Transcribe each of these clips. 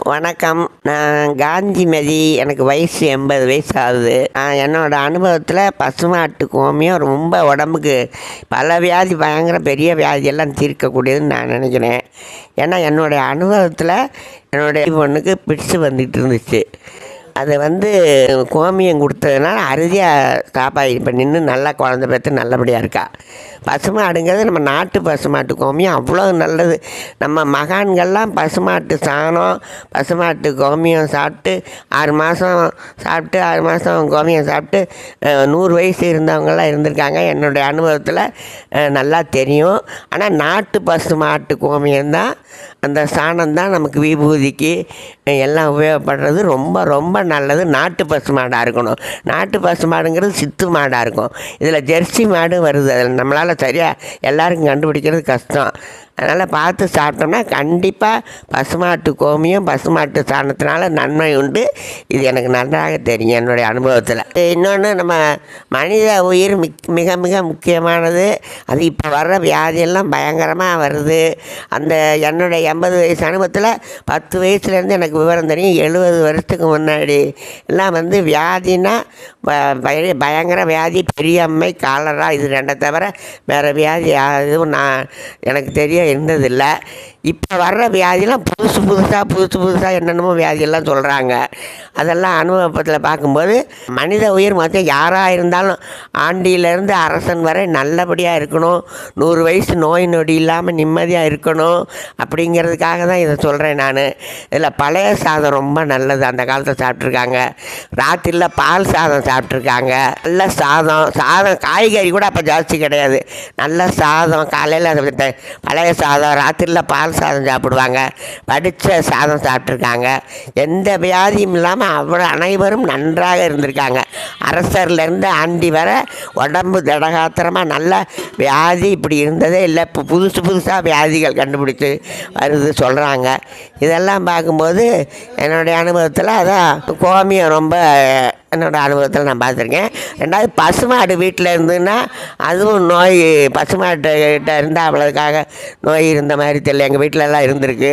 வணக்கம். நான் காந்திமதி. எனக்கு வயசு 80 வயசு ஆகுது. என்னோடய அனுபவத்தில் பசுமாட்டு கோமியம் ரொம்ப உடம்புக்கு பல வியாதி, பயங்கர பெரிய வியாதியெல்லாம் தீர்க்கக்கூடியதுன்னு நான் நினைக்கிறேன். ஏன்னா என்னுடைய அனுபவத்தில் என்னுடைய பொண்ணுக்கு பிட்ஸு வந்துக்கிட்டு இருந்துச்சு. அதை கோமியம் கொடுத்ததுனால அறுதியாக சாப்பாடு இப்போ நின்று நல்லா குழந்த பெற்று நல்லபடியாக இருக்கா. பசுமாடுங்கிறது நம்ம நாட்டு பசுமாட்டு கோமியம் அவ்வளோ நல்லது. நம்ம மகான்கள்லாம் பசுமாட்டு சாணம், பசுமாட்டு கோமியம் சாப்பிட்டு 6 மாதம் சாப்பிட்டு 6 மாதம் கோமியம் சாப்பிட்டு 100 வயசு இருந்தவங்களாம் இருந்திருக்காங்க. என்னுடைய அனுபவத்தில் நல்லா தெரியும். ஆனால் நாட்டு பசுமாட்டு கோமியம்தான், அந்த சாணம் தான் நமக்கு விபூதிக்கு எல்லாம் உபயோகப்படுறது. ரொம்ப ரொம்ப நல்லது. நாட்டு பசு மாடாக இருக்கணும். நாட்டு பசு மாடுங்கிறது சித்து மாடாக இருக்கும். இதில் ஜெர்சி மாடு வருது. அதில் நம்மளால் சரியாக எல்லாருக்கும் கண்டுபிடிக்கிறது கஷ்டம். அதனால் பார்த்து சாப்பிட்டோம்னா கண்டிப்பாக பசுமாட்டு கோமியம், பசுமாட்டு சாணத்தினால நன்மை உண்டு. இது எனக்கு நன்றாக தெரியும் என்னுடைய அனுபவத்தில். இன்னொன்று, நம்ம மனித உயிர் மிக மிக முக்கியமானது. அது இப்போ வர்ற வியாதியெல்லாம் பயங்கரமாக வருது. அந்த என்னுடைய 80 வயசு அனுபவத்தில் 10 வயசுலேருந்து எனக்கு விவரம் தெரியும். 70 வருஷத்துக்கு முன்னாடி எல்லாம் வியாதினா பயங்கர வியாதி, பெரியம்மை, காலரா, இது 2 தவிர வேறு வியாதி எதுவும் எனக்கு தெரிய இருந்ததில்லை. இப்போ வர்ற வியாதிலாம் புதுசு புதுசாக என்னென்னமோ வியாதியெல்லாம் சொல்கிறாங்க. அதெல்லாம் அனுபவத்தில் பார்க்கும்போது மனித உயிர் மொத்தம் யாராக இருந்தாலும் ஆண்டியிலேருந்து அரசன் வரை நல்லபடியாக இருக்கணும், 100 வயசு நோய் நொடி இல்லாமல் நிம்மதியாக இருக்கணும். அப்படிங்கிறதுக்காக தான் இதை சொல்கிறேன் நான். இதில் பழைய சாதம் ரொம்ப நல்லது. அந்த காலத்தில் சாப்பிட்ருக்காங்க. ராத்திரியில் பால் சாதம் சாப்பிட்ருக்காங்க. நல்ல சாதம் காய்கறி கூட அப்போ ஜாஸ்தி கிடையாது. நல்ல சாதம், காலையில் பழைய சாதம், ராத்திரியில் பால் சாதம் சாப்பிடுவாங்க. வடித்த சாதம் சாப்பிட்ருக்காங்க. எந்த வியாதியும் இல்லாமல் அவ்வளோ அனைவரும் நன்றாக இருந்திருக்காங்க. அரசர்லேருந்து ஆண்டி வர உடம்பு திடகாத்திரமாக நல்ல வியாதி இப்படி இருந்ததே இல்லை. இப்போ புதுசாக வியாதிகள் கண்டுபிடிச்சி வருது சொல்கிறாங்க. இதெல்லாம் பார்க்கும்போது என்னுடைய அனுபவத்தில் அதான் கோமியம் ரொம்ப என்னோடய அனுபவத்தில் நான் பார்த்துருக்கேன். 2வது, பசுமாடு வீட்டில் இருந்துன்னா அதுவும் நோய், பசுமாட்டுக்கிட்ட இருந்தால் அவ்வளோதுக்காக நோய் இருந்த மாதிரி தெரியல. எங்கள் வீட்டிலலாம் இருந்திருக்கு.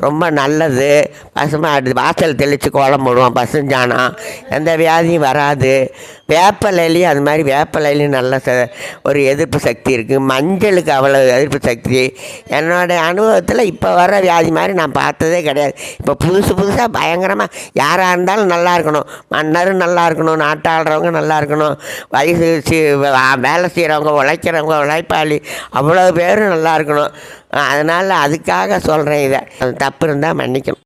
ரொம்ப நல்லது. பசுமாடு வாசல் தெளித்து கோலம் போடுவோம். பசுஞ்சாணம், எந்த வியாதியும் வராது. வேப்பலையிலையும் அது மாதிரி, வேப்பலையிலையும் நல்ல ஒரு எதிர்ப்பு சக்தி இருக்குது. மஞ்சளுக்கு அவ்வளோ எதிர்ப்பு சக்தி. என்னோடய அனுபவத்தில் இப்போ வர வியாதி மாதிரி நான் பார்த்ததே கிடையாது. இப்போ புதுசாக பயங்கரமாக யாராக இருந்தாலும் நல்லா இருக்கணும். மன்னரும் நல்லா இருக்கணும், நாட்டாளுறவங்க நல்லா இருக்கணும், வயசு வேலை செய்கிறவங்க, உழைக்கிறவங்க, உழைப்பாளி அவ்வளோ பேரும் நல்லா இருக்கணும். அதனால் அதுக்காக சொல்கிறேன். இதை தப்பு இருந்தால் மன்னிக்கணும்.